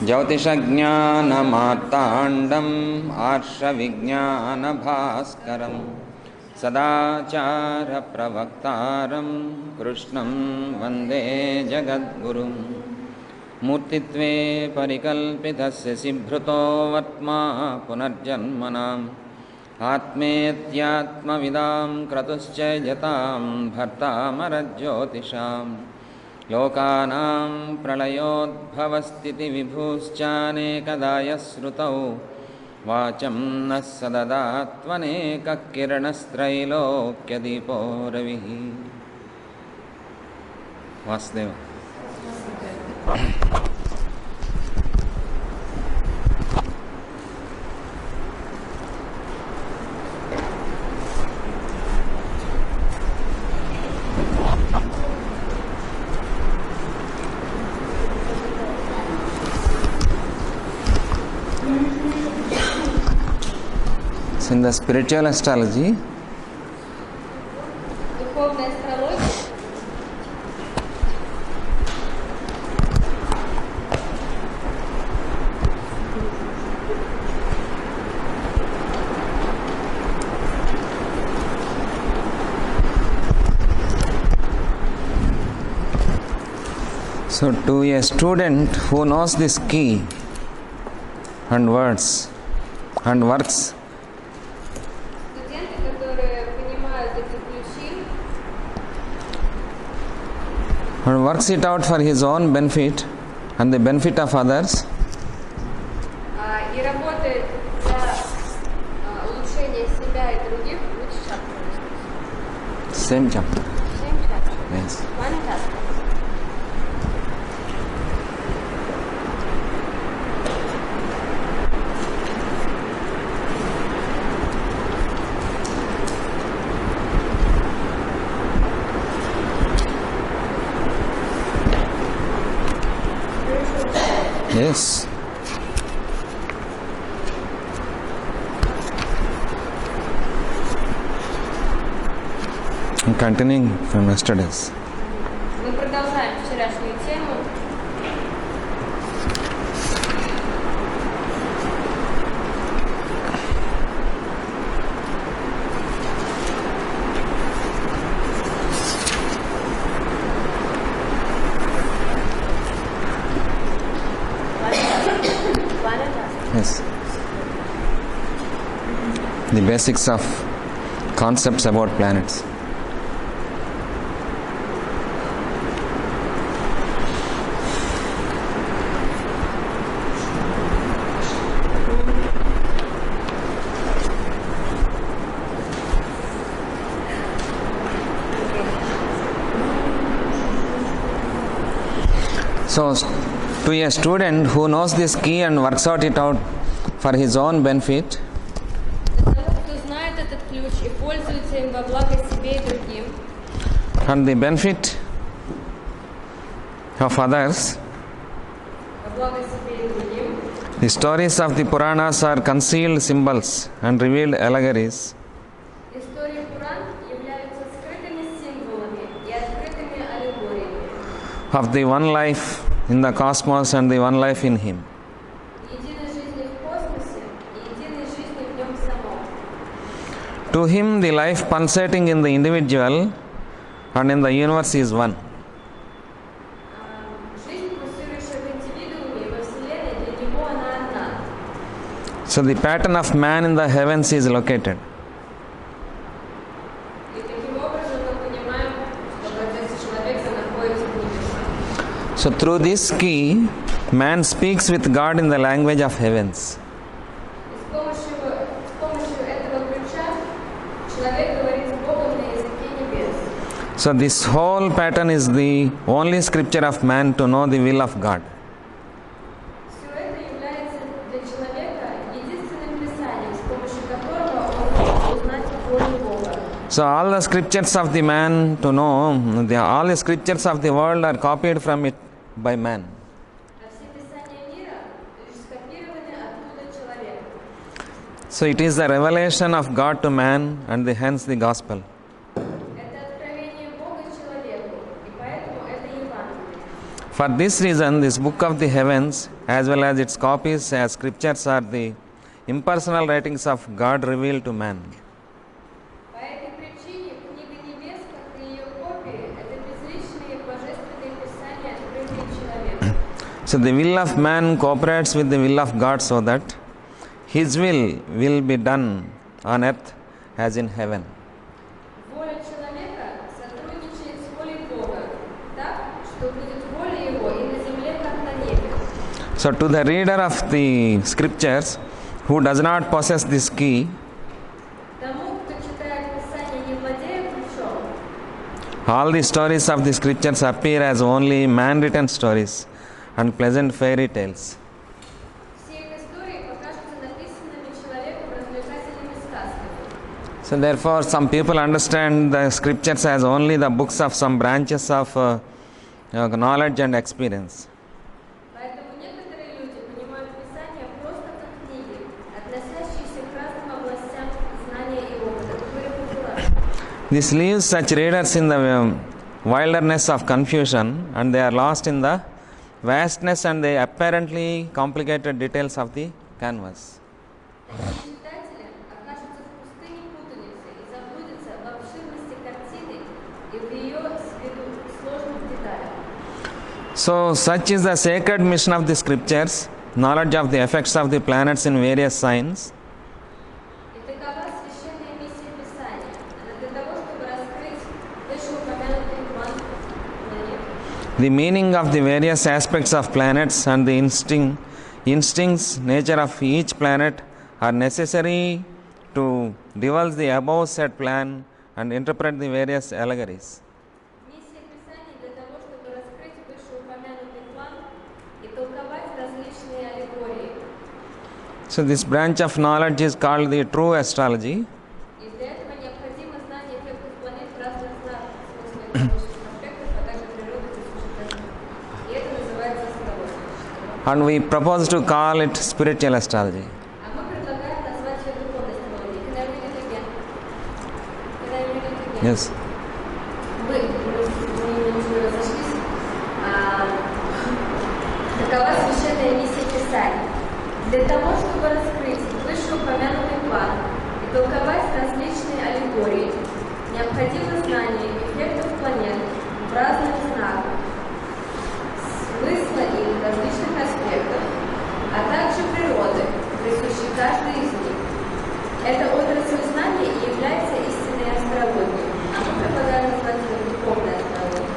ज्योतिषज्ञानमार्ताण्डम् आर्षविज्ञानभास्करम् सदाचारप्रवक्तारं कृष्णं वन्दे जगद्गुरुम् मूर्तित्वे परिकल्पितस्य सिभृतो वर्त्मा पुनर्जन्मनाम् आत्मेत्यात्मविदां क्रतुश्च यतां भर्तामरज्योतिषाम् लोकानां प्रलयोद्भवस्थितिविभुश्चानेकदा यः वाचं नः सददात्मनेकः किरणस्त्रैलोक्यदीपो रविः. Vasudev. In the spiritual astrology, so to a student who knows this key and words and works, and works it out for his own benefit and the benefit of others, same chapter. Yes. One chapter. Yes. I'm continuing from yesterday's. Мы продолжаем вчерашнюю тему. Yes. The basics of concepts about planets. So, to a student who knows this key and works out it out for his own benefit, and the benefit of others, the stories of the Puranas are concealed symbols and revealed allegories. Of the one life in the cosmos and the one life in him. To him, the life pulsating in the individual and in the universe is one. So the pattern of man in the heavens is located. So through this key, man speaks with God in the language of heavens. So this whole pattern is the only scripture of man to know the will of God. So all the scriptures of the man to know, all the scriptures of the world are copied from it by man. So it is the revelation of God to man and hence the gospel. For this reason, this book of the heavens as well as its copies as scriptures are the impersonal writings of God revealed to man. По этой причине книга небес, как и ее копии, это безличные божественные писания, открытые человеку. So the will of man cooperates with the will of God so that his will be done on earth as in heaven. Воля человека сотрудничает с волей Бога, так, что будет воля его и на земле, как на небе. So to the reader of the scriptures who does not possess this key, Тому, кто читает Писание, не владея ключом, all the stories of the scriptures appear as only man-written stories and pleasant fairy tales. все их истории покажутся написанными человеком развлекательными сказками. So therefore some people understand the scriptures as only the books of some branches of knowledge and experience. Поэтому некоторые люди понимают Писание просто как книги, относящиеся к разным областям знания и опыта, которые пожелают. This leaves such readers in the wilderness of confusion, and they are lost in the vastness and the apparently complicated details of the canvas. Такие читатели окажутся в пустыне путаницы и заблудятся в обширности картины и в ее с виду сложных деталях. So such is the sacred mission of the scriptures, knowledge of the effects of the planets in various signs, И такова священная миссия Писания. Она для того, чтобы раскрыть вышеупомянутый план планет, the meaning of the various aspects of planets and the instincts nature of each planet are necessary to divulge the above said plan and interpret the various allegories. миссия Писания для того, чтобы раскрыть вышеупомянутый план и толковать различные аллегории. So this branch of knowledge is called the true astrology, И для этого необходимо знание эффектов планет в разных смыслах научных аспектов, а также природы существительных. И это называется астрологией. and we propose to call it spiritual astrology. А мы предлагаем назвать ее духовной астрологией. Can I read it again? Can I read it again? Yes. Мы немножко разошлись. Такова священная миссия Писания. Для того, чтобы раскрыть вышеупомянутый план и толковать различные аллегории, необходимо знание эффектов планет в разных знаках, смысла их различных аспектов, а также природы, присущей каждой из них. Эта отрасль знания и является истинной астрологией, а мы предлагаем назвать ее духовной астрологией.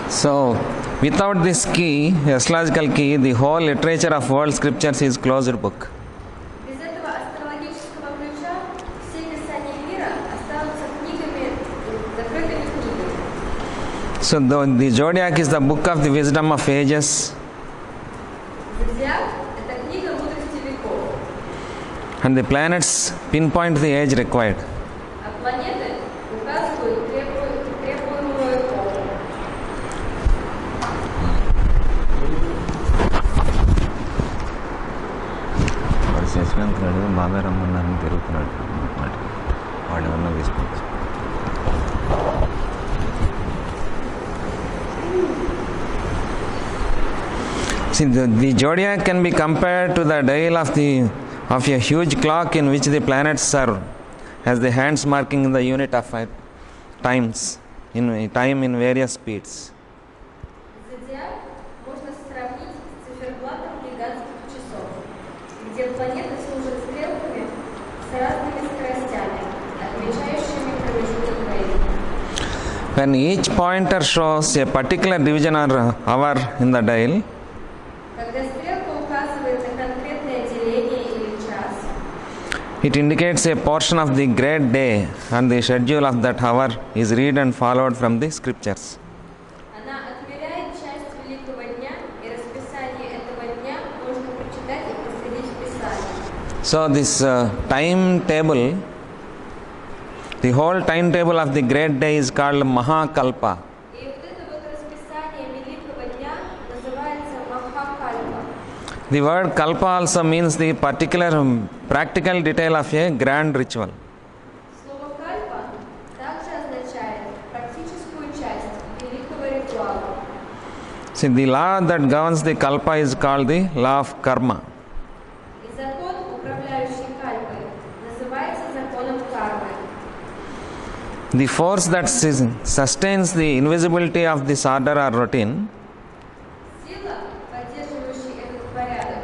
So without this key, astrological key, the whole literature of world scriptures is closed book. Без этого астрологического ключа все писания мира останутся книгами, закрытыми книгами. So the zodiac is the book of the wisdom of ages, Зодиак – это книга мудрости веков, and the planets pinpoint the age required. а планеты указывают требуемую эпоху. వాడు శశికాంత్ బాగా రమ్మన్నారని తిరుగుతున్నాడు వాడు ఏమన్నా తీసుకోవచ్చు. See, the zodiac can be compared to the dial of a huge clock in which the planets serve as the hands marking the unit of time in various speeds. Зодиак можно сравнить с циферблатом гигантских часов, где планеты служат стрелками с разными скоростями, отмечающими промежуток времени. When each pointer shows a particular division or hour in the dial, Когда стрелка указывает на конкретное деление или час, it indicates a portion of the great day, and the schedule of that hour is read and followed from the scriptures. она отмеряет часть великого дня, и расписание этого дня можно прочитать и проследить в Писании. So this timetable, the whole timetable of the great day is called Mahakalpa. И вот это вот расписание великого дня называется Махакальпа. The word kalpa also means the particular practical detail of a grand ritual. Слово кальпа также означает практическую часть великого ритуала. So See, the law that governs the kalpa is called the law of karma. И закон, управляющий кальпой, называется законом кармы. The force that sustains the invisibility of this order or routine Сила, поддерживающая этот порядок,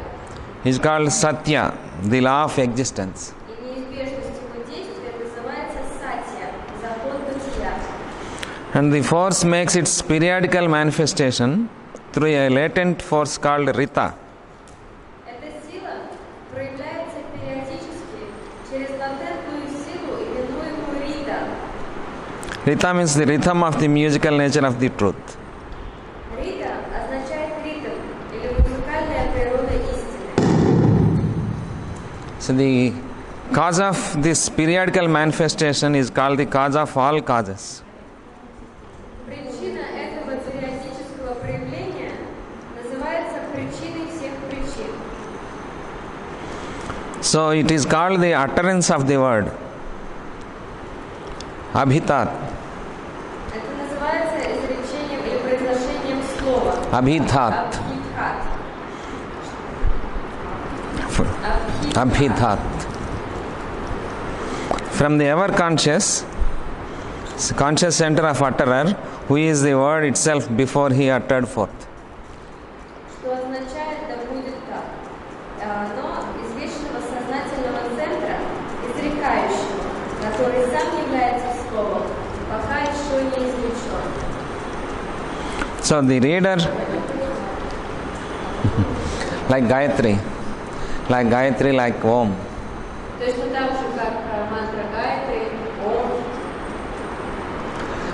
is called satya, the law of existence. и неизбежность его действия называется сатья, закон бытия. And the force makes its periodical manifestation through a latent force called rita. Эта сила проявляется периодически через латентную силу, именуемую рита. Rita means the rhythm of the musical nature of the truth. Рита означает ритм или музыкальная природа истины. So the cause of this periodical manifestation is called the cause of all causes. Причина этого периодического проявления называется причиной всех причин. So it is called the utterance of the word. Abhitat. Это называется изречением или произношением слова. Abhidhat. Абхидхат. Abhidhat. From the ever conscious center of utterer, who is the word itself before he uttered forth. Что означает «да будет так». Но из вечного сознательного центра, изрекающего, который сам является словом, пока еще не изречен. So the reader, like Gayatri, like Om. Точно так же, как мантра Гайатри, Ом.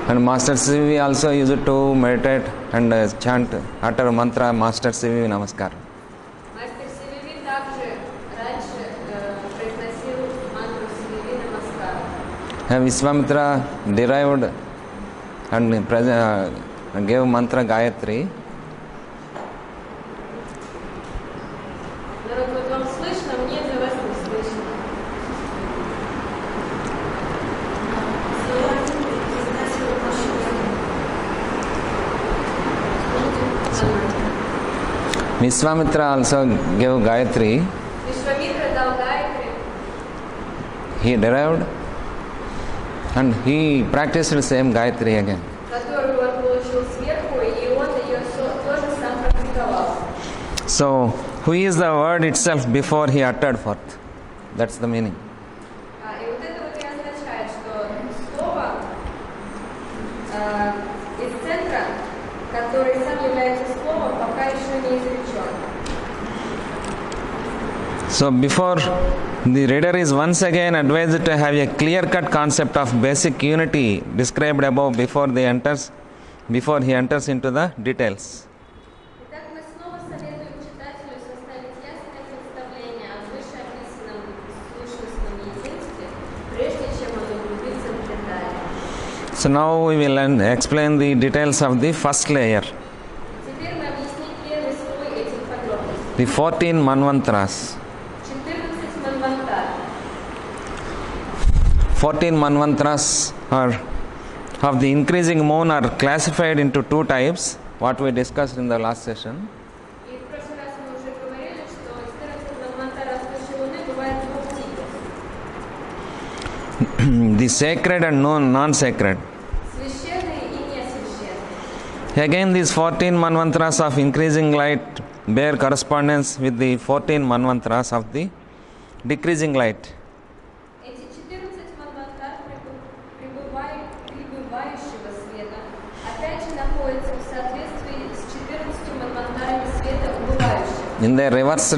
And Master CV also used to meditate and chant, utter mantra Master CV Namaskar. Мастер Сививи также раньше произносил мантру Сививи Намаскар. And Vishwamitra derived and gave mantra Gayatri. Народ, вот вам слышно, мне для вас не слышно. Vishwamitra also gave Gayatri. Вишвамитра дал Гайатри, He derived and he practiced the same Gayatri again. которую он получил сверху, и он ее тоже сам практиковал. So, who is the word itself before he uttered forth? That's the meaning. И вот это вот и означает, что слово из центра, который сам является словом, пока еще не изречен. So, before the reader is once again advised to have a clear-cut concept of basic unity described above before he enters into the details. Итак, мы снова советуем читателю составить ясное представление о вышеописанном сущностном единстве, прежде чем он углубится в детали. So, now we will explain the details of the first layer, Теперь мы объясним первый слой этих подробностей. the 14 Manvantras. 14 манвантар. 14 Manvantras are of the increasing moon are classified into two types, what we discussed in the last session. И в прошлый раз мы уже говорили, что 14 манвантар распущей луны бывает двух типов. The sacred and non-sacred. Священные и несвященные. Again, these 14 Manvantras of increasing light bear correspondence with the 14 Manvantras of the decreasing light. Эти 14 манвантар пребывающего света опять же находятся в соответствии с 14 манвантарами света убывающего, In their reversed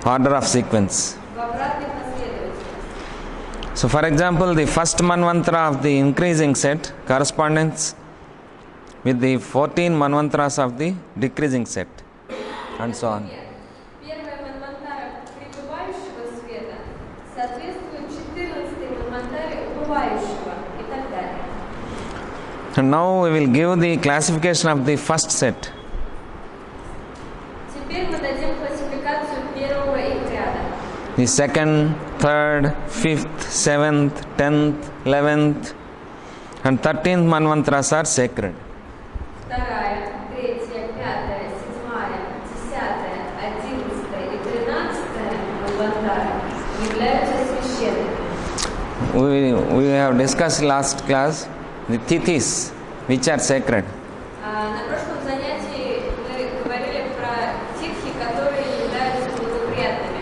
order of sequence. в обратной последовательности. So, for example, the first Manvantara of the increasing set corresponds with the 14 Manvantras of the decreasing set, and so on. Первая манвантара пребывающего света соответствует 14 манвантаре убывающего и так далее. And now we will give the classification of the first set. Теперь мы дадим классификацию первого их ряда. The second, third, fifth, seventh, 10th, 11th, and 13th Manvantras are sacred. Вторая, третья, пятая, we have discussed last class the tithis which are sacred. На прошлом занятии мы говорили про титхи, которые являются благоприятными.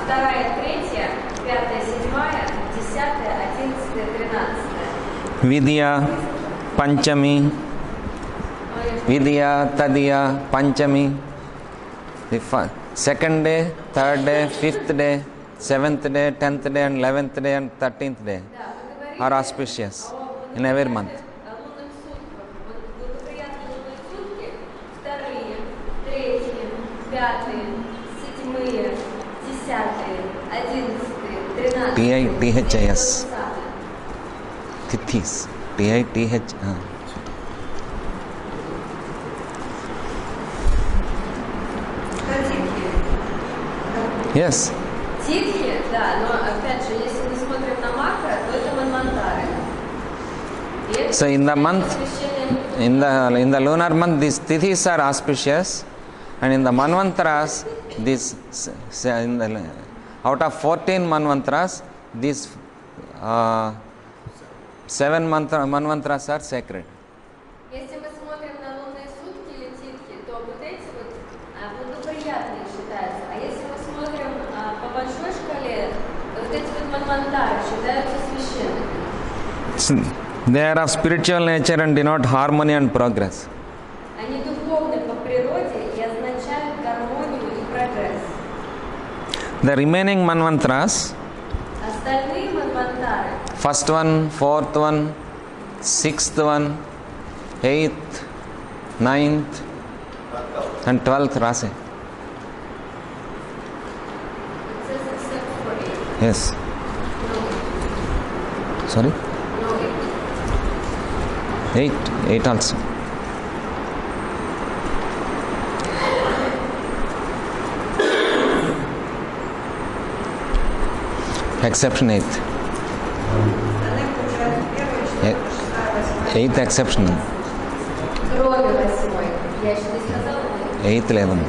Вторая, третья, пятая, седьмая, 10, 11, 13. Vidya, Panchami, Vidya, Tadiya, Panchami. The second day, third day, fifth day, seventh day, 10th day, and 11th day, and 13th day are auspicious in every month. Лунных сутках. Вот благоприятные лунные сутки вторые, третьи, пятые, седьмые, 10, 11, 13. TITHIS. Tithis. TITH. Yes. Титхи, да, но опять же, если мы смотрим на макро, то это манвантары. И это So in the month, посвящение in the lunar month, these tithis are auspicious, and in the manvantras, out of 14 manvantras, these 7 manvantras are sacred. Если мы смотрим на лунные сутки или титхи, то вот эти вот благоприятные считаются. А если мы смотрим по большой шкале, то вот эти вот манвантары считаются священными. They are of spiritual nature and denote harmony and progress. Они духовны по природе и означают гармонию и прогресс. The remaining manvantras, Остальные манвантары, first one, fourth one, sixth one, 8th, 9th, and 12th Rasi. it says except for eight. Yes. Sorry? No, eight. 8 also. Exception 8th. 8th exception. Кроме восьмой. Я еще не сказала. 8th లేదమ్మా.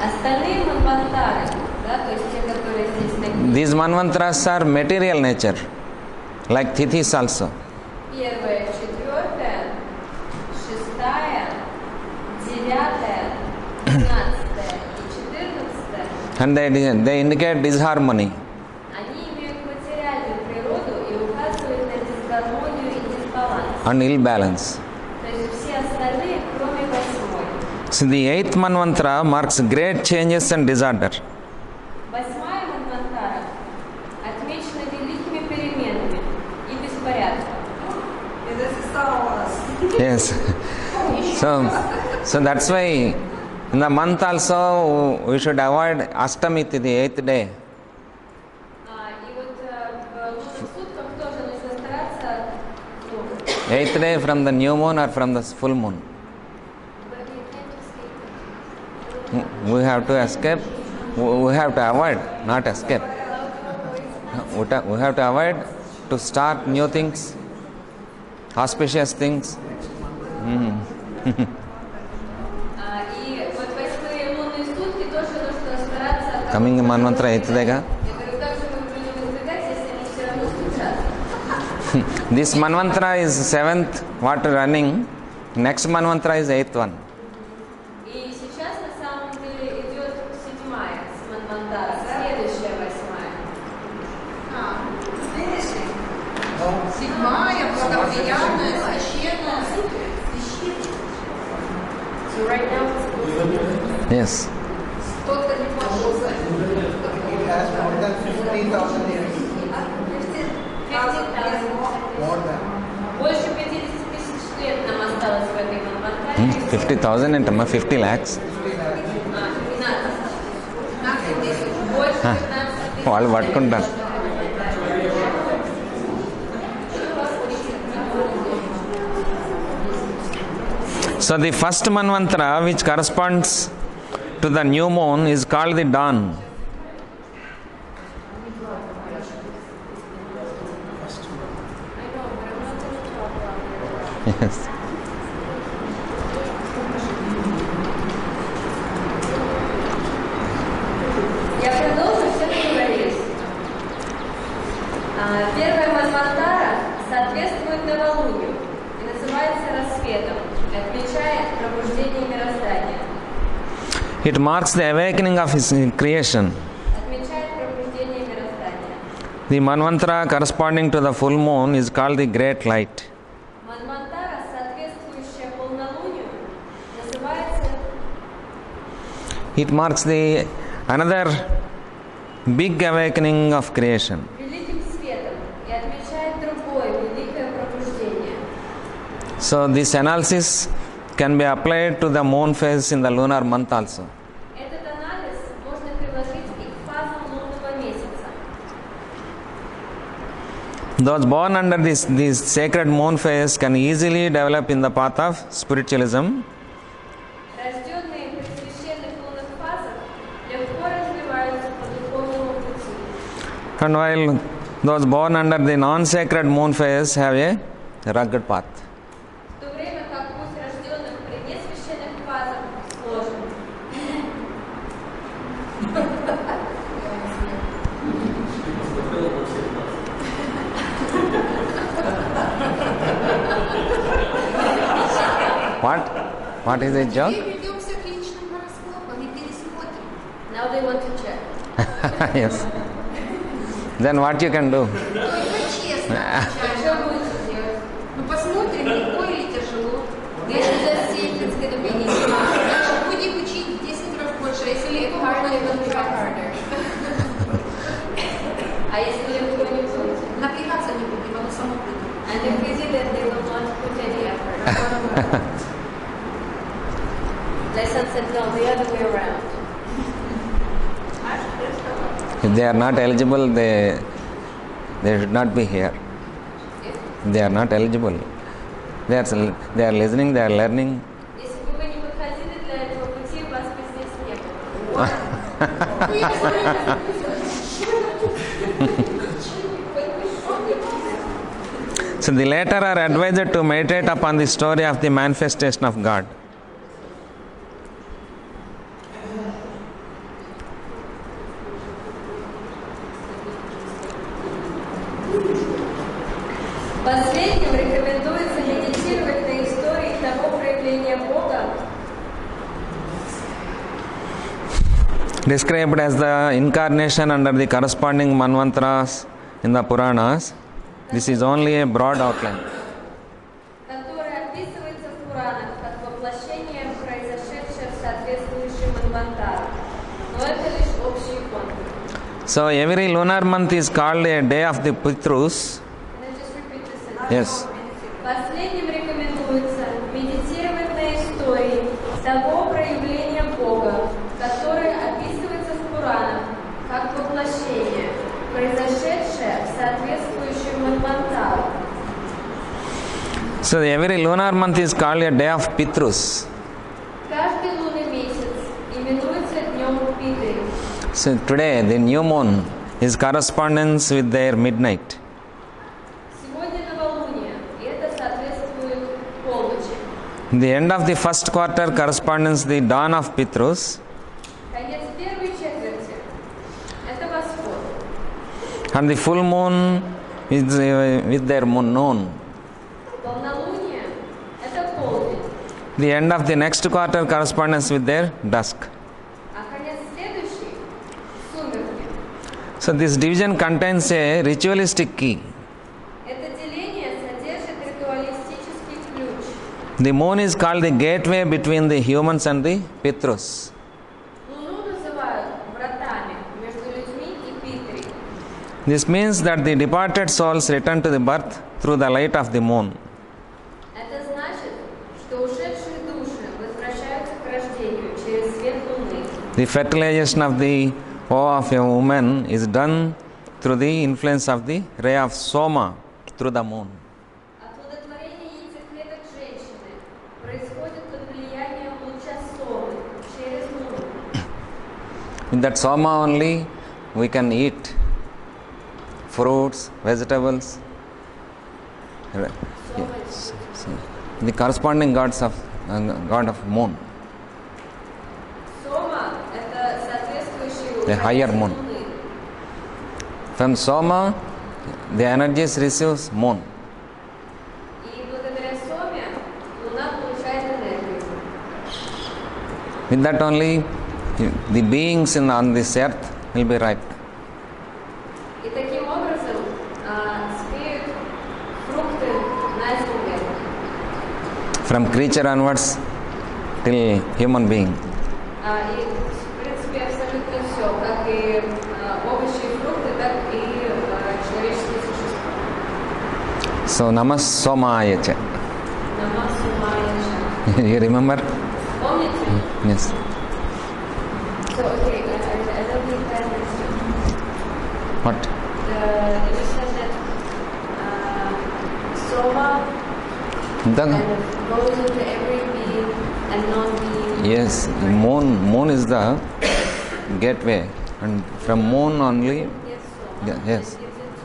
Остальные манвантары, да, то есть те, которые здесь написаны. These manvantras are material nature, like tithis also. Первая, четвертая, шестая, 9, 12 и 14. And they indicate disharmony. Они имеют материальную природу и указывают на дисгармонию и дисбаланс. And ill balance. То есть все остальные, кроме восьмой. So the 8th manvantara marks great changes and disorder. Восьмая манвантара отмечена великими переменами и беспорядком. Yes. So that's why in the month also we should avoid Ashtami Tithi, 8th day. И вот в лунных сутках тоже нужно стараться, ну, 8th day from the new moon or from the full moon. We have to escape. We have to avoid, not escape. We have to avoid to start new things, auspicious things. И вот восьмые лунные сутки тоже нужно стараться... Coming manvantara 8th day ga. Я говорю, как же мы будем избегать, если они все равно случатся? This manvantara is 7th, what running. Next manvantara is 8th one. И сейчас на самом деле идет седьмая с манвантара, следующая восьмая. Седьмая, благоприятная, священная. So right now it's Yes. Кто-то не пошел. It has more than 50,000 years. 50,000. More than. Больше 50 тысяч лет нам осталось в этой манвантаре. 50,000 and 50 lakhs. 15 тысяч. Больше 15 тысяч. వాళ్ళు పట్టుకుంటారు. So the first manvantara which corresponds to the new moon is called the dawn. Yes. Я продолжу все, что говорилось. Первая Манвантара соответствует новолунию и называется рассветом и отмечает пробуждение мироздания. It marks the awakening of his creation. Отмечает пробуждение мироздания. The Manvantara corresponding to the full moon is called the Great Light. Манвантара, соответствующая полнолунию, называется It marks the another big awakening of creation. великим светом и отмечает другое великое пробуждение. So this analysis can be applied to the moon phase in the lunar month also. Этот анализ можно приложить и к фазам лунного месяца. Those born under this sacred moon phase can easily develop in the path of spiritualism. Рожденные при священных лунных фазах легко развиваются по духовному пути. And while those born under the non-sacred moon phase have a rugged path. В то время как путь рожденных при несвященных фазах сложен. What? What is it, Joe? Теперь вернемся к личным гороскопам и пересмотрим. Now they want to check. Yes. Then what you can do? Только честно Что отвечаем. будете делать? Ну посмотрим, легко или тяжело. This is just see if it's gonna be easy. Значит, будем учить в 10 раз больше, а если легко, Harder, можно you're gonna try напрягаться. harder. А если легко не будете? Напрягаться не будем, оно само придет. And if easy, then they will not put any effort. Lesson said no, the other way around. If they are not eligible, they should not be here. They are not eligible. They are listening, they are learning. Если бы вы не подходили для этого пути, вас бы здесь не было. Ну, я знаю. So the latter are advised to meditate upon the story of the manifestation of God. Последним рекомендуется медитировать на истории того проявления Бога, Described as the incarnation under the corresponding manvantras in the Puranas, this is only a broad outline. которое описывается в Пуранах как воплощение, произошедшее в соответствующем Манвантаре. Но это лишь общий фон. So every lunar month is called a day of the Pitrus. Can I just repeat this sentence? Yes. Последним рекомендуется медитировать на истории того проявления Бога, которое описывается в Пуранах как воплощение, произошедшее в соответствующем Манвантаре. So every lunar month is called a day of Pitrus. Каждый лунный месяц именуется днем Питри. So today the new moon is correspondence with their midnight. Сегодня новолуние, и это соответствует полночи. The end of the first quarter corresponds the dawn of Pitrus, Конец первой четверти – это восход. and the full moon is with their moon noon. Полнолуние – это полдень, The end of the next quarter corresponds with their dusk. а конец следующий – сумерки. So this division contains a ritualistic key. Это деление содержит ритуалистический ключ. The moon is called the gateway between the humans and the Pitrus. Луну называют вратами между людьми и Питри. This means that the departed souls return to the birth through the light of the moon. Это значит, что ушедшие души возвращаются к рождению через свет Луны. The fertilization of the ova of a woman is done through the influence of the ray of Soma through the moon. Оплодотворение яйцеклеток женщины происходит под влиянием луча Сомы через Луну. In that Soma only we can eat fruits, vegetables. Yes. The corresponding god of moon. Сома – это соответствующий The higher уровень moon. Луны. From Soma the energies receives moon. И благодаря Соме Луна получает энергию. With that only the beings on this earth will be ripe. И таким образом спеют фрукты на земле. From creature onwards till human being. И, в принципе, абсолютно все, как и овощи и фрукты, так и человеческие существа. So Namas Somaya. Намасу Майя. You remember? Помните? Yes. So, okay, I don't think that is What? you said that Soma The, kind of goes into every being and non-being. yes, moon is the gateway, and from moon only. Yes, Soma. Yeah, yes,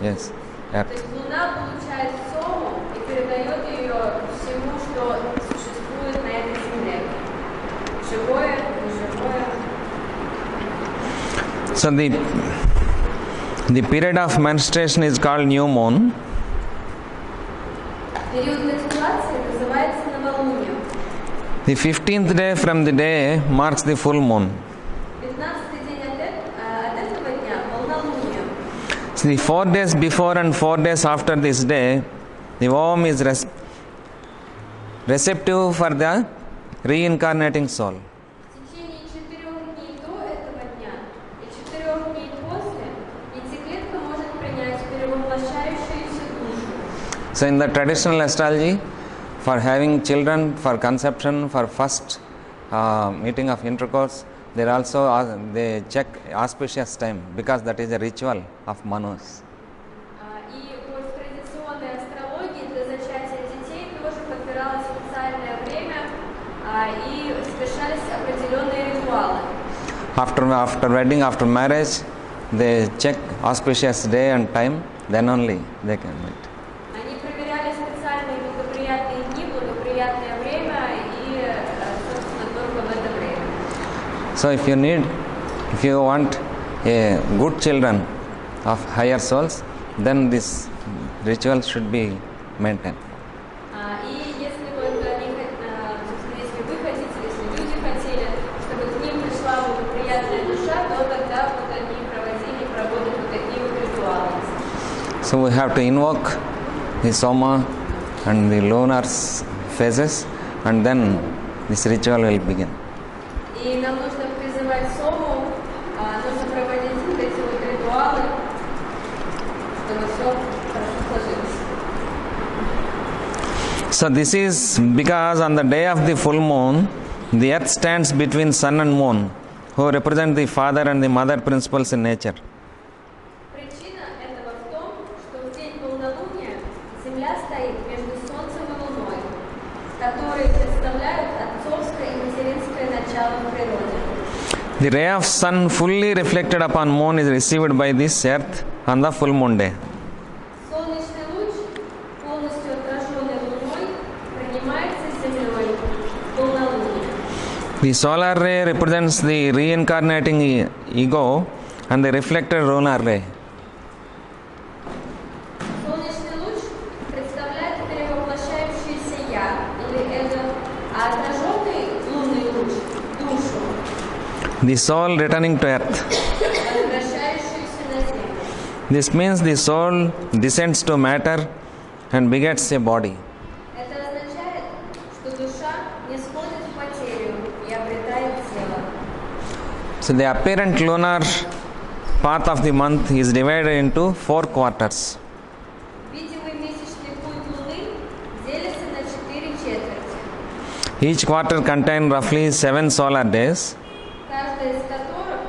yes, То earth. есть Луна получает Сому и передает ее всему, что существует на этой земле. Живое, неживое. So the period of menstruation is called new moon. Период менструации называется новолуние. The 15th day from the day marks the full moon. 15-й день от этого дня полнолуние. So the 4 days before and 4 days after this day, the womb is receptive for the reincarnating soul. В течение 4 дней до этого дня и 4 дней после яйцеклетка может принять перевоплощающуюся душу. So in the traditional astrology, for having children, for conception, for first meeting of intercourse, they also they check auspicious time because that is a ritual of Manus. И вот в традиционной астрологии для зачатия детей тоже подбиралось специальное время и совершались определенные ритуалы. After wedding, after marriage, they check auspicious day and time, then only they can meet. Они проверяли специальные благоприятные дни, благоприятное время и, собственно, только в это время. So if you want a good children of higher souls, then this ritual should be maintained. И если вот собственно, если вы хотите, если люди хотели, чтобы к ним пришла благоприятная душа, то тогда вот они проводят вот такие вот ритуалы. So we have to invoke the Soma and the lunar phases, and then this ritual will begin. И нам нужно призывать Сому, нужно проводить вот эти вот ритуалы, чтобы все хорошо сложилось. So this is because on the day of the full moon, the earth stands between sun and moon, who represent the father and the mother principles in nature. Причина этого в том, что в день полнолуния Земля стоит между Солнцем и Луной, которые представляют отцовское и материнское начало в природе. The ray of sun fully reflected upon moon is received by this earth on the full moon day. Солнечный луч, полностью отраженный Луной, принимается Землей в полнолуние. The solar ray represents the reincarnating ego and the reflected lunar ray. Солнечный луч представляет перевоплощающееся «я» или «эго», а отраженный лунный луч – душу, The soul returning to earth. возвращающуюся на Землю. This means the soul descends to matter and begets a body. Это означает, что душа не сходит в материю и обретает тело. So the apparent lunar path of the month is divided into 4 quarters. Видимый месячный путь Луны делится на 4 четверти, Each quarter contains roughly 7 solar days. каждая из которых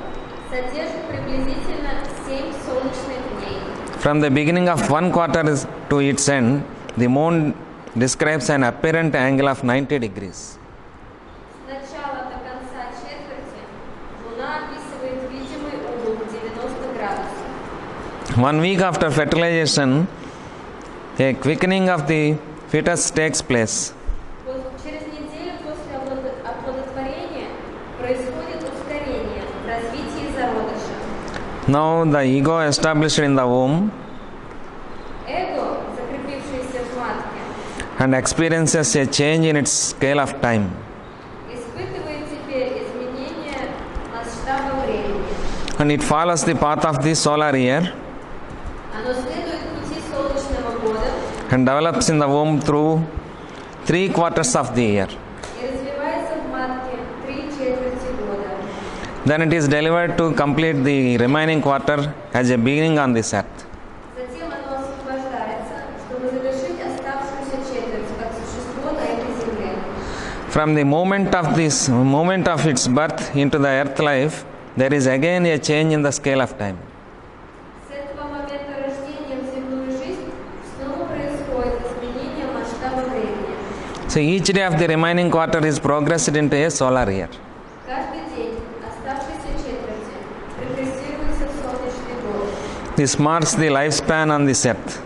содержит приблизительно 7 солнечных дней. From the beginning of one quarter to its end, the moon describes an apparent angle of 90 degrees. С начала до конца четверти Луна описывает видимый угол в 90 градусов. 1 week after fertilization, a quickening of the fetus takes place. Через неделю после оплодотворения происходит ускорение в развитии зародыша. Now the ego established in the womb Эго, закрепившееся в матке, and experiences a change in its scale of time. испытывает теперь изменение масштаба времени. And it follows the path of the solar year Оно следует пути солнечного года and develops in the womb through 3/4 of the year. и развивается в матке 3/4 года. Then it is delivered to complete the remaining quarter as a beginning on this earth. Затем оно освобождается, чтобы завершить оставшуюся четверть как существо на этой земле. From the moment of its birth into the earth life, there is again a change in the scale of time. С этого момента рождения в земную жизнь снова происходит изменение масштаба времени. So each day of the remaining quarter is progressed into a solar year. Каждый день оставшейся четверти прогрессируется в солнечный год. This marks the lifespan on this earth.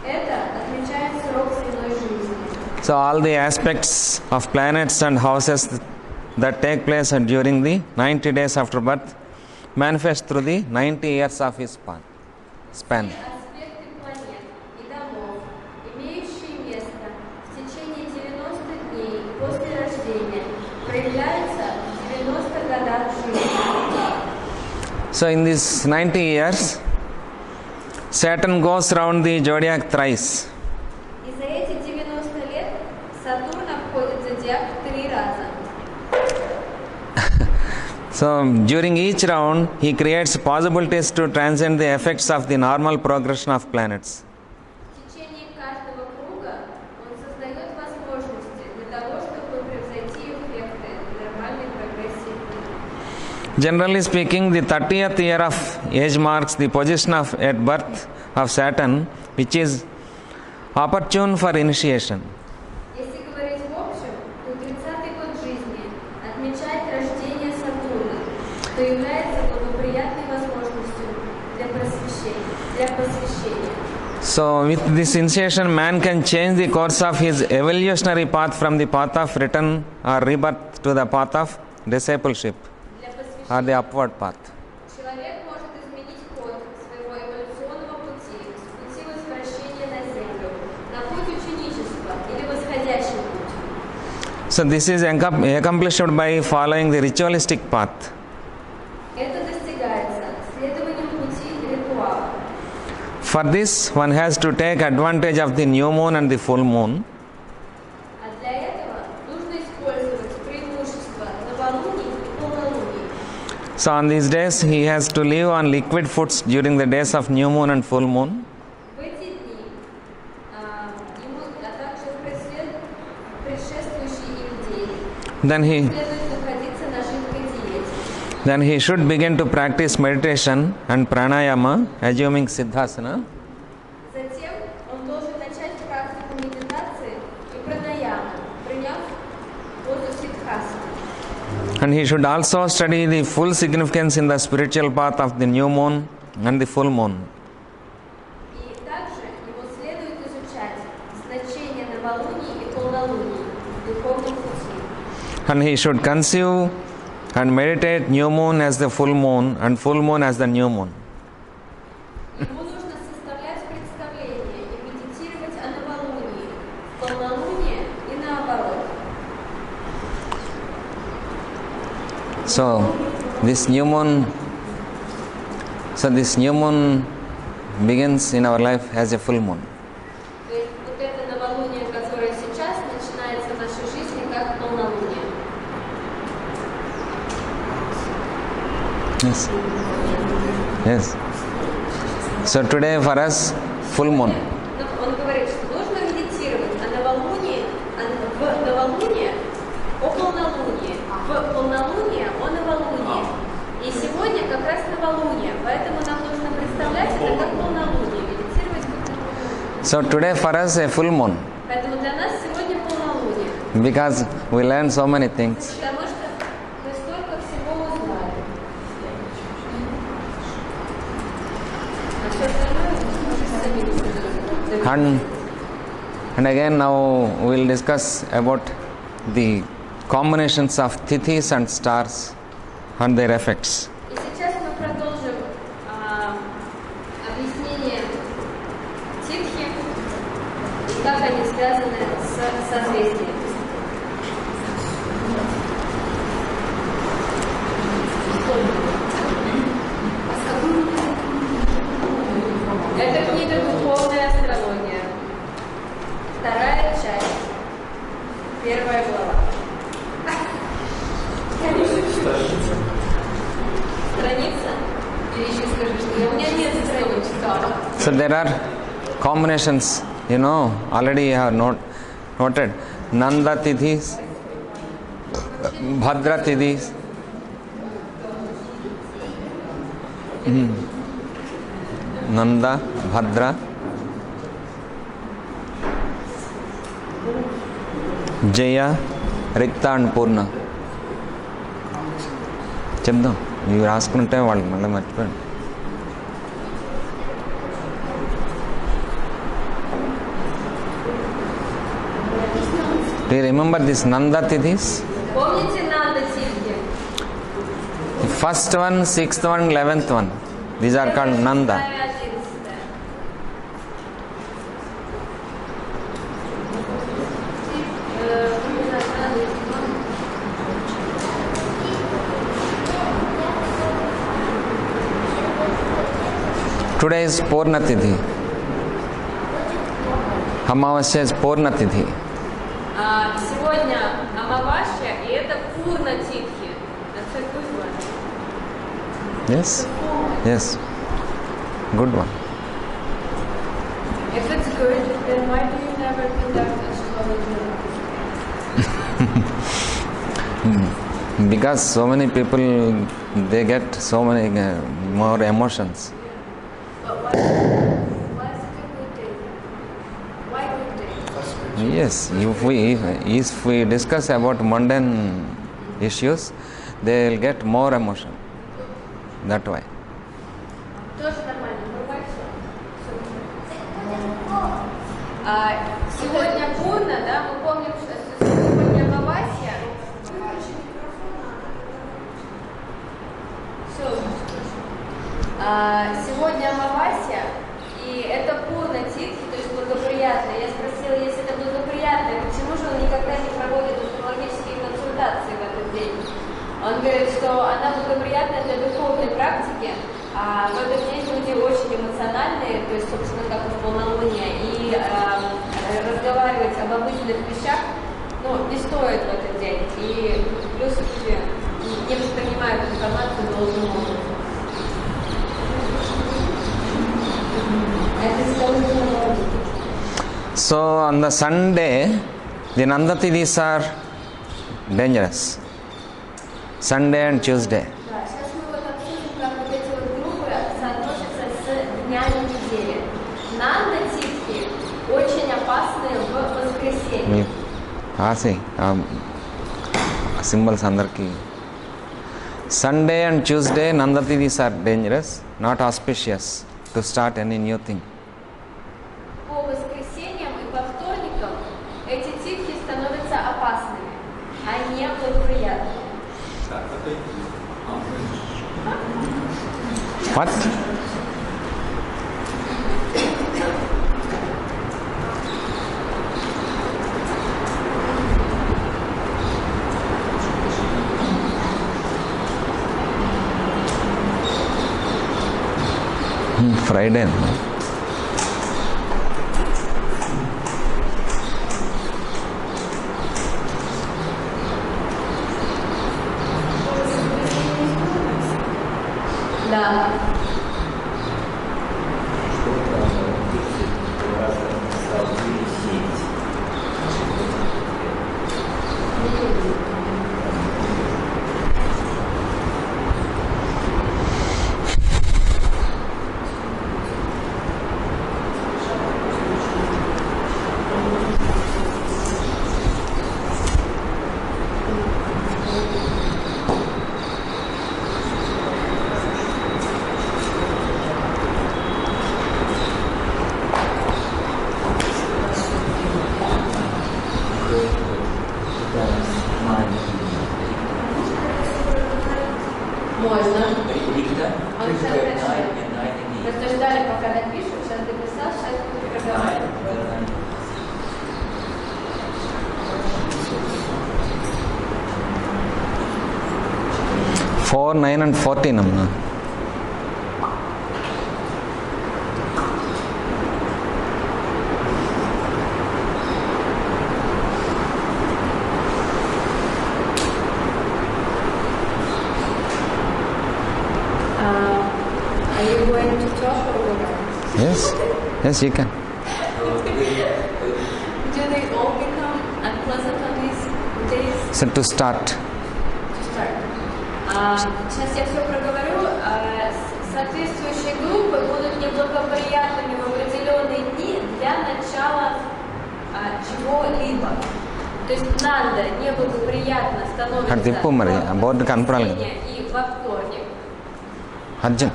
Это отмечает срок земной жизни. So all the aspects of planets and houses that take place during the 90 days after birth manifest through the 90 years of his span. Аспекты планет и домов, имеющие место в течение 90 дней после рождения, проявляются в 90 годах жизни. So in these 90 years, Saturn goes round the zodiac thrice. И за эти 90 лет Сатурн обходит зодиак 3 раза. So during each round, he creates possibilities to transcend the effects of the normal progression of planets. В течение каждого круга он создает возможности для того, чтобы превзойти эффекты нормальной прогрессии планет. Generally speaking, the 30th year of age marks the position of at birth of Saturn, which is opportune for initiation. Если говорить в общем, то 30-й год жизни отмечает рождение Сатурна, что является благоприятной возможностью для посвящения. So with this initiation, man can change the course of his evolutionary path from the path of return or rebirth to the path of discipleship Для or посвящения the upward path. человек может изменить ход своего эволюционного пути с пути возвращения на Землю, на путь ученичества или восходящий путь. So this is accomplished by following the ritualistic path. Это достигается следованием пути ритуала. For this, one has to take advantage of the new moon and the full moon. А для этого нужно использовать преимущества новолуний и полнолуний. So on these days, he has to live on liquid foods during the days of new moon and full moon. В эти дни ему, а также в предшествующие им день, Then he следует находиться на жидкой диете. Then he should begin to practice meditation and pranayama, assuming siddhasana. Затем он должен начать практику медитации и пранаямы, приняв позу сиддхасаны. And he should also study the full significance in the spiritual path of the new moon and the full moon. И также ему следует изучать значение новолуний и полнолуний в духовном пути. And he should conceive and meditate new moon as the full moon and full moon as the new moon. Ему нужно составлять представление и медитировать о новолунии, полнолуние и наоборот. So this new moon begins in our life as a full moon. То есть вот это новолуние, которое сейчас начинается в нашей жизни как полнолуние. Yes. Yes. So today for us, full moon. Но он говорит, что нужно медитировать о новолунии, в новолуние о полнолунии, в полнолуние о новолунии. И сегодня как раз новолуние, поэтому нам нужно представлять это как полнолуние, медитировать как полнолуние. So today for us a full moon Поэтому для нас сегодня полнолуние, because we learn so many things. потому что мы столько всего узнали. А все остальное мы уже сами And again now we will discuss about the combinations of tithis and stars and their effects. И сейчас мы продолжим объяснение титхи как они связаны с созвездием. Это книга «Духовная астрология». Вторая часть. Первая глава. Страница? Или еще скажи, что У меня нет страниц. So there are combinations, already you have noted. Nanda Tidhis, Bhadra Tidhis. Nanda, Bhadra, Jaya, Rikta and Purna. చెప్దాం ఇవి రాసుకుంటే వాళ్ళు మళ్ళీ మర్చిపోయారు. Do you remember this Nanda Tidhis? Помните Нанда Титхи? The first one, 6th one, 11th one. These are called Nanda. Today is Purna Tidhi. Amavasya is Purna Tidhi. Сегодня Амавашья, и это Пурна Титхи. That's a good one. Yes? Yes. Good one. If it's good, then why do you never conduct astrology? Because so many people, they get so many more emotions. But why is it a good day? Why good day? Yes, if we discuss about mundane issues, they will get more emotion. That why. Тоже нормально, врубай все. Сегодня Пурна, да, мы помним, что сегодня Амавасья. Все. Сегодня Амавасья, и это Пурна Титхи, то есть благоприятно. Я спросила, если это благоприятно, почему же он никогда не проводит астрологические консультации в этот день? Он говорит, что она благоприятна для духовной практики, а в этот день люди очень эмоциональные, то есть, собственно, как в полнолуние, и разговаривать об обычных вещах, не стоит в этот день. И плюс люди не воспринимают информацию должным образом. So on the Sunday, the Nanda Tidhis are dangerous. Sunday and Tuesday. Да, сейчас мы вот обсудим, как вот эти вот группы соотносятся с днями недели. Нанда Титхи очень опасны в воскресенье. Symbols అందరికి. Sunday and Tuesday, Nanda Tidhis are dangerous, not auspicious to start any new thing. По воскресеньям и по вторникам эти титхи становятся опасными, а не благоприятными. What? Friday. Да. 4, 9 and 14 amma. Are you going to talk or what? Yes, you can. Do they all become unpleasant on these days? So to start. To start. Сейчас я все проговорю. Соответствующие группы будут неблагоприятными в определенные дни для начала чего-либо. То есть нанда неблагоприятно становится Типу మరి board కనపడాలి కదా. и во вторник. Arjun.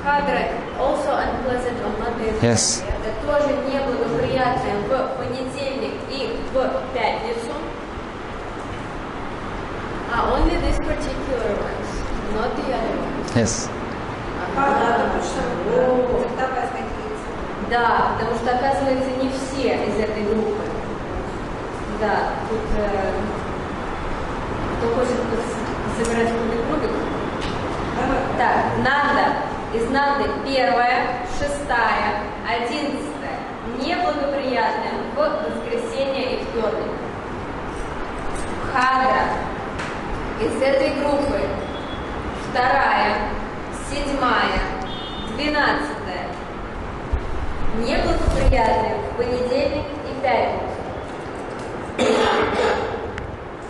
Хадра also unpleasant on Monday. Yes. Это тоже неблагоприятное в понедельник и в пятницу. Only these particular ones, not the other ones. Yes. Да, потому что, оказывается, не все из этой группы. Да, тут кто хочет собирать кубик. Так, Нанда. Из Нанды 1, 6, 11 неблагоприятное в воскресенье и вторник. Хадра. Из этой группы 2, 7, 12 неблагоприятные в понедельник и пятницу.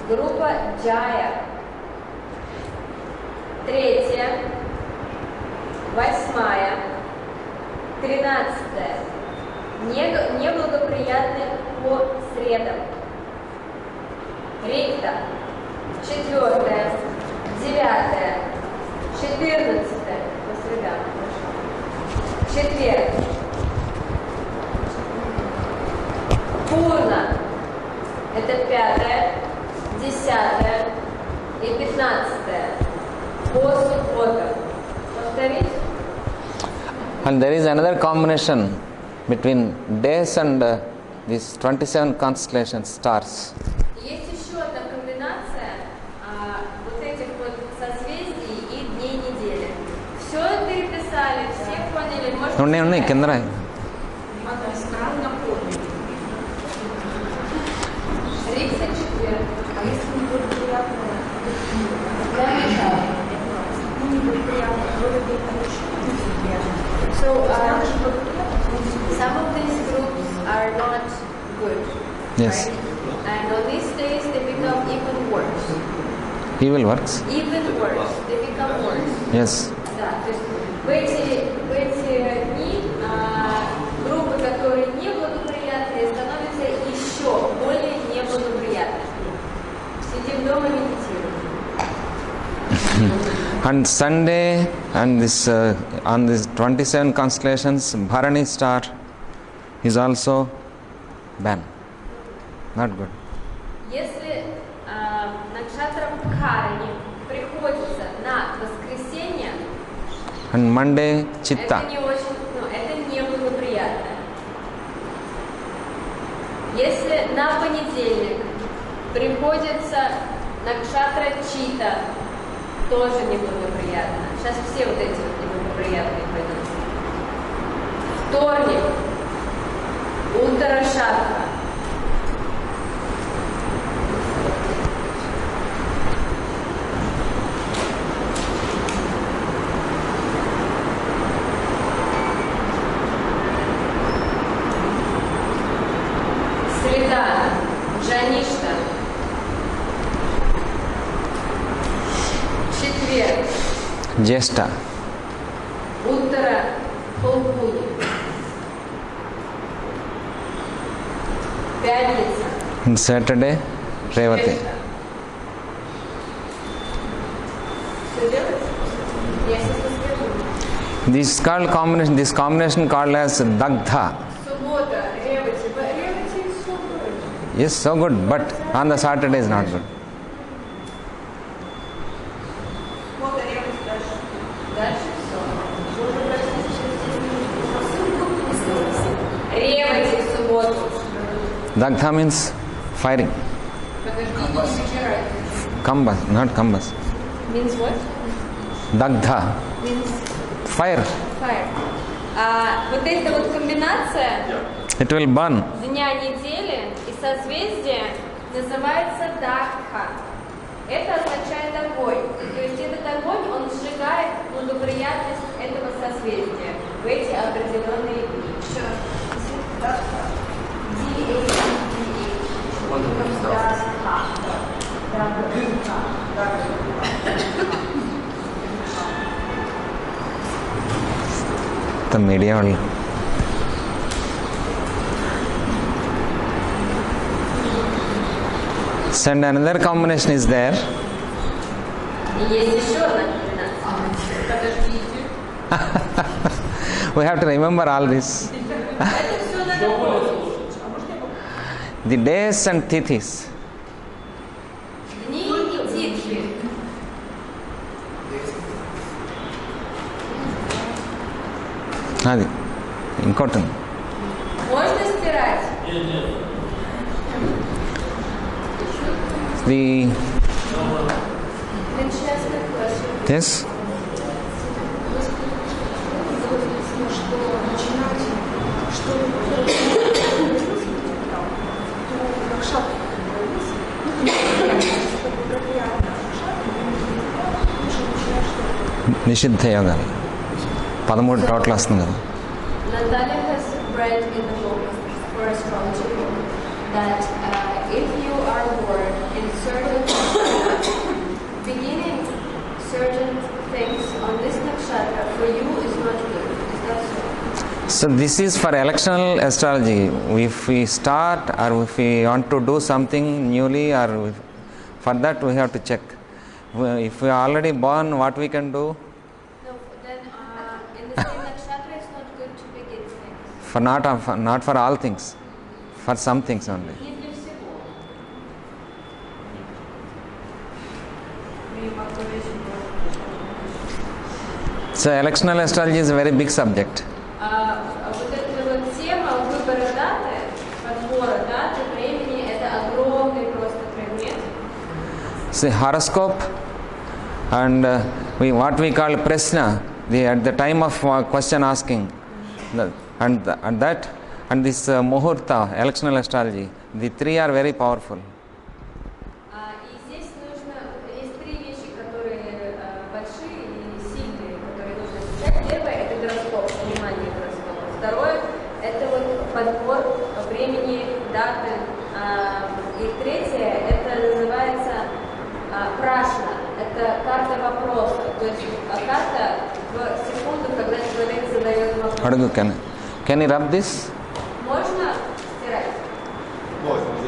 Группа Джая 3, 8, 13 неблагоприятные по средам. Рикта 4, 9, 14 по средам. Четверг. Пурна. Это 5, 10 и 15 по субботам. Повторить? And there is another combination between days and these 27 constellation stars. Есть еще одна комбинация вот этих вот созвездий и дней недели. Все переписали, все поняли. Может, ఉన్నాయి కింద రాయి. Рикса четверг. А если не будет приятно? Для начала. Не будет приятно. So, some of these groups are not good. Yes. Right? And on these days they become even worse. Evil works. Even worse. They become worse. Yes. Да, то есть в эти дни группы, которые неблагоприятные, становятся еще более неблагоприятными. Сидим дома, медитируем. And Sunday and this on these 27 constellations, Bharani star is also banned. Not good. Если накшатра Бхарани приходится на воскресенье, And Monday, Chitta. это не очень, это неблагоприятно. Если на понедельник приходится накшатра Чита, тоже неблагоприятно. Сейчас все вот эти вот неблагоприятные пойдут. Вторник. Уттарашатха. Среда. Джаништа. Четверг. Jesta. Уттара Фалгуни. Пятница. And Saturday, Revati. Что делать? Я сейчас расскажу. This combination called as Dagdha. Суббота, Ревати. Ревати is so good. Yes, so good, but on the Saturday is not good. Дальше все. Ревати в субботу. Dagdha means firing. Подождите, не собирайтесь. Kambas, not kambas. Means what? Dagdha, Means fire. fire. Вот эта вот комбинация It will burn. дня недели и созвездия называется Дакха. Это означает огонь. То есть этот огонь, он сжигает благоприятность этого созвездия в эти определенные дни. The media will. And another combination is there. И есть еще одна комбинация. Подождите. We have to remember all this. Это все надо помнить. The days and tithis. Дни и титхи. అది ఇంకోటి ఉంది. Можно стирать? The Interesting question. yes. నిషిద్ధ యోగాలు 13 total వస్తుంది కదా. Natalia has read in the book for astrology book that if you are born in certain beginning certain things on this nakshatra for you is not good. Is that so? So this is for electional astrology. If we start or if we want to do something newly or for that we have to check. If we are already born, what we can do? No, then in the same nakshatra it's not good to begin things. For not for all things, for some things only. Не для всего. So electional astrology is a very big subject. Вот эта вот тема выбора даты, подбора даты, времени, это огромный просто предмет. See horoscope and what we call prashna, at the time of question asking, and this muhurta, electional astrology, the three are very powerful. И здесь нужно, есть три вещи, которые большие и сильные, которые нужно изучать. Первое – это гороскоп, понимание гороскопа. Второе – это вот подбор времени, даты. И третье – это называется прашна. Это карта вопроса. То есть карта в секунду, когда человек задает вопрос. Adugu, can you rub this? Можно стирать?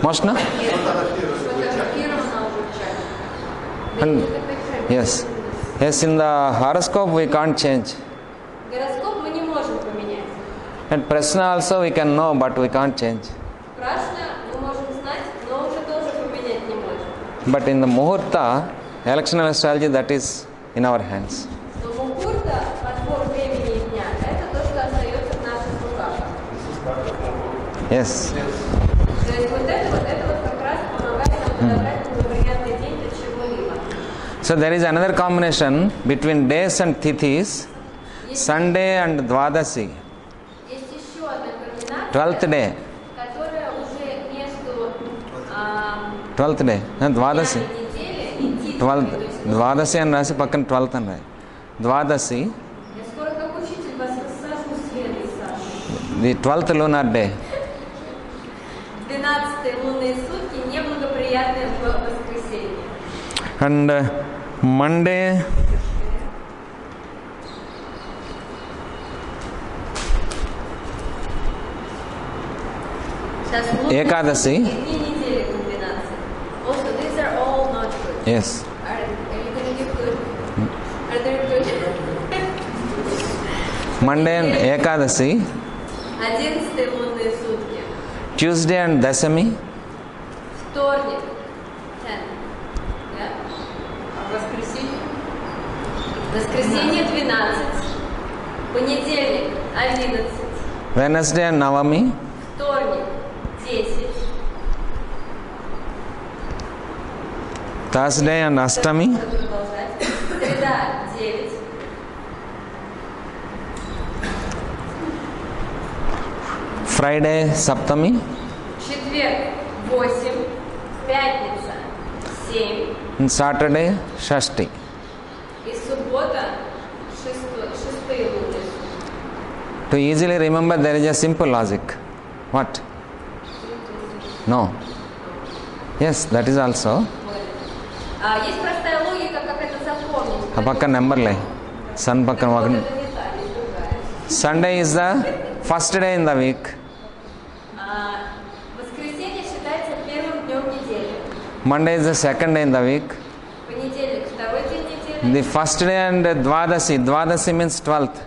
Можно? Сфотографировано уже в чате. And yes, in the horoscope we can't change. Гороскоп мы не можем поменять. And prashna also we can know, but we can't change. Прашна мы можем знать, но уже тоже поменять не можем. But in the muhurta, electional astrology, that is in our hands. Но мухурта, подбор времени и дня, это то, что остается в наших руках. Yes. То есть вот это как раз помогает нам подобрать благоприятный день для чего-либо. So there is another combination between days and tithis, Sunday and Dwadasi, Есть еще одна комбинация, 12th day, которая уже между 12th day, Dwadasi, днями недели и титхами. 12th, То есть Dwadasi and Rasi పక్కన 12th అని రాయి. Dwadasi, я скоро как учитель вас рассажу с Леной, Саша. the 12th lunar day. 12-е лунные сутки неблагоприятные в воскресенье. And Monday, Сейчас лунные Экадаси. сутки и дни недели комбинации. Also, these are all not good. yes, Are you going to give good? Are they good? Monday and Ekadasi, 11-е лунные сутки. Tuesday and Dasami, Вторник. 10. Да? А воскресенье? Воскресенье 12. Понедельник 11. Wednesday and Navami, Вторник 10. Thursday and Ashtami. Буду продолжать. Среда 9. Friday Saptami. Четверг 8. Пятница 7. And Saturday Shashti. И суббота 6 луны. To easily remember, there is a simple logic. What? No. Yes, that is also. Есть простая логика, как это запомнить. ఆ పక్కన number లే sun పక్కన Вот ఒక это не та, есть другая. Sunday is the first day in the week. Воскресенье считается первым днем недели. Monday is the second day in the week. Понедельник второй день недели. The first day and Dvadasi. Dvadasi means 12th.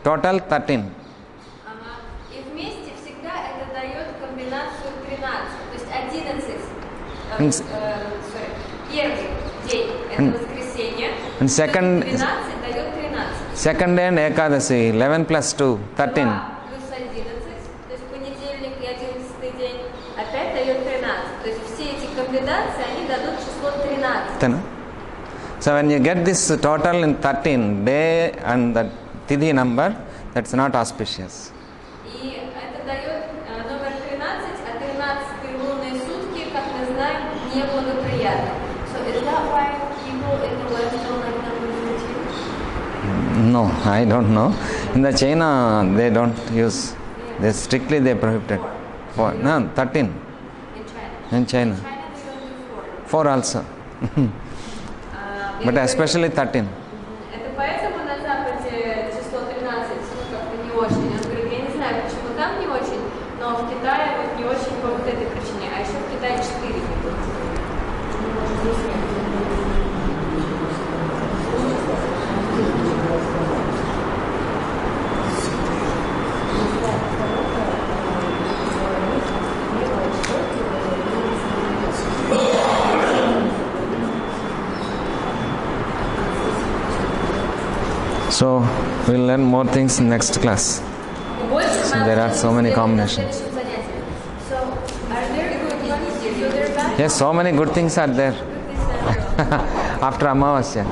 Total 13. Ага. И вместе всегда это дает комбинацию 13. То есть 11. Sorry. Первый день это воскресенье. And second, 12 дает 13. second day and Ekadasi. 11 plus 2. 13. 2 плюс 11. То есть понедельник и 11 день опять дает 13. То есть все эти комбинации, они дадут число 13. Then, so when you get this total in 13, day and the Tithi number, that's not auspicious. И это дает номер 13, а 13 лунные сутки, как мы знаем, неблагоприятны. So is that why people in the West don't like number 13? No, I don't know. In the China, they don't use. They strictly they prohibited. No, 13 In China. in China. In China they don't do 4. 4 also. И But это- especially 13. Это поэтому на Западе число 13 как-то не очень. Он говорит, я не знаю, почему там не очень, но в Китае вот не очень по вот этой причине. А еще в Китае 4 не было. So we'll learn more things in next class. И больше So мы there are so many сделаем на combinations. следующем занятии. So, are there good things? So they're back? Yes, so many good things are there Good things are- after Amavasya.